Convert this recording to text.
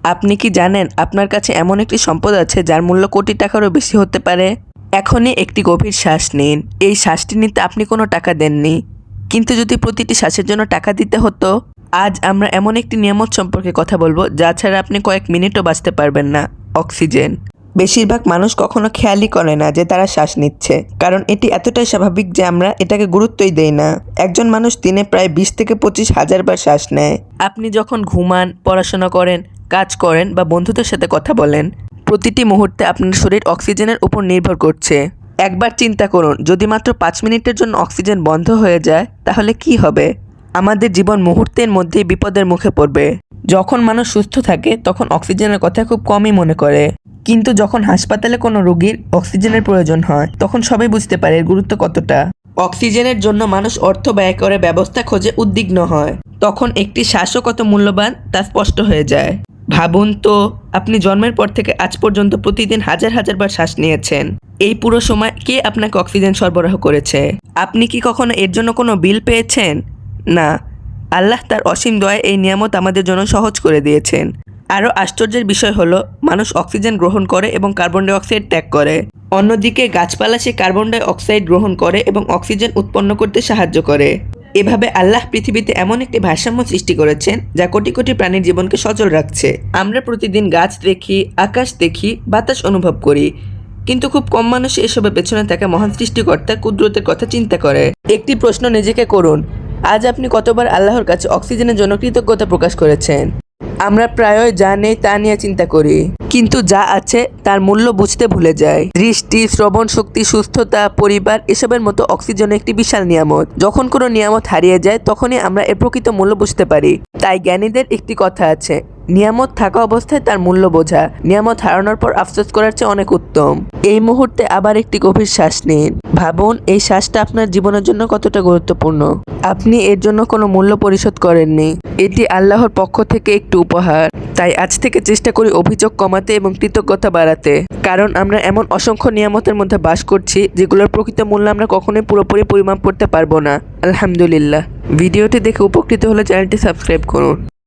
আপনি কি জানেন আপনার কাছে এমন একটি সম্পদ আছে যার মূল্য কোটি টাকারও বেশি হতে পারে? এখনই একটি গভীর শ্বাস নিন। এই শ্বাসটি নিতে আপনি কোনো টাকা দেননি, কিন্তু যদি প্রতিটি শ্বাসের জন্য টাকা দিতে হতো। আজ আমরা এমন একটি নিয়ামত সম্পর্কে কথা বলবো যা ছাড়া আপনি কয়েক মিনিটও বাঁচতে পারবেন না। অক্সিজেন। বেশিরভাগ মানুষ কখনো খেয়ালই করে না যে তারা শ্বাস নিচ্ছে, কারণ এটি এতটাই স্বাভাবিক যে আমরা এটাকে গুরুত্বই দেই না। একজন মানুষ দিনে প্রায় 20 থেকে 25 হাজার বার শ্বাস নেয়। আপনি যখন ঘুমান, পড়াশোনা করেন, কাজ করেন বা বন্ধুদের সাথে কথা বলেন, প্রতিটি মুহূর্তে আপনার শরীর অক্সিজেনের উপর নির্ভর করছে। একবার চিন্তা করুন, যদি মাত্র 5 মিনিটের জন্য অক্সিজেন বন্ধ হয়ে যায় তাহলে কি হবে? আমাদের জীবন মুহূর্তের মধ্যেই বিপদের মুখে পড়বে। যখন মানুষ সুস্থ থাকে তখন অক্সিজেনের কথা খুব কমই মনে করে, কিন্তু যখন হাসপাতালে কোনো রোগীর অক্সিজেনের প্রয়োজন হয় তখন সবাই বুঝতে পারে এর গুরুত্ব কতটা। অক্সিজেনের জন্য মানুষ অর্থ ব্যয় করে ব্যবস্থা খোঁজে, উদ্বিগ্ন হয়। তখন একটি শ্বাসও কত মূল্যবান তা স্পষ্ট হয়ে যায়। ভাবুন তো, আপনি জন্মের পর থেকে আজ পর্যন্ত প্রতিদিন হাজার হাজার বার শ্বাস নিয়েছেন। এই পুরো সময় কে আপনাকে অক্সিজেন সরবরাহ করেছে? আপনি কি কখনো এর জন্য কোনো বিল পেয়েছেন? না। আল্লাহ তার অসীম দয়ায় এই নিয়ামত আমাদের জন্য সহজ করে দিয়েছেন। আরও আশ্চর্যের বিষয় হলো, মানুষ অক্সিজেন গ্রহণ করে এবং কার্বন ডাই অক্সাইড ত্যাগ করে। অন্যদিকে গাছপালা সে কার্বন ডাই অক্সাইড গ্রহণ করে এবং অক্সিজেন উৎপন্ন করতে সাহায্য করে। এভাবে আল্লাহ পৃথিবীতে এমন একটি ভারসাম্য সৃষ্টি করেছেন যা কোটি কোটি প্রাণীর জীবনকে সচল রাখছে। আমরা প্রতিদিন গাছ দেখি, আকাশ দেখি, বাতাস অনুভব করি, কিন্তু খুব কম মানুষ এসবের পেছনে থাকা মহান সৃষ্টিকর্তার কুদরতের কথা চিন্তা করে। একটি প্রশ্ন নিজেকে করুন, আজ আপনি কতবার আল্লাহর কাছে অক্সিজেনের জন্য কৃতজ্ঞতা প্রকাশ করেছেন? আমরা প্রায়ই যা নেই তা নিয়ে চিন্তা করি, কিন্তু যা আছে তার মূল্য বুঝতে ভুলে যাই। দৃষ্টি, শ্রবণ শক্তি, সুস্থতা, পরিবার, এসবের মতো অক্সিজেন একটি বিশাল নিয়ামত। যখন কোনো নিয়ামত হারিয়ে যায় তখনই আমরা এর প্রকৃত মূল্য বুঝতে পারি। তাই জ্ঞানীদের একটি কথা আছে, নিয়ামত থাকা অবস্থায় তার মূল্য বোঝা নিয়ামত হারানোর পর আফসোস করার চেয়ে অনেক উত্তম। এই মুহূর্তে আবার একটি গভীর শ্বাস নিন। ভাবুন এই শ্বাসটা আপনার জীবনের জন্য কতটা গুরুত্বপূর্ণ। আপনি এর জন্য কোনো মূল্য পরিশোধ করেননি, এটি আল্লাহর পক্ষ থেকে একটু উপহার। তাই আজ থেকে চেষ্টা করি অভিযোগ কমাতে এবং কৃতজ্ঞতা বাড়াতে, কারণ আমরা এমন অসংখ্য নিয়ামতের মধ্যে বাস করছি যেগুলোর প্রকৃত মূল্য আমরা কখনোই পুরোপুরি পরিমাপ করতে পারবো না। আলহামদুলিল্লাহ। ভিডিওটি দেখে উপকৃত হলে চ্যানেলটি সাবস্ক্রাইব করুন।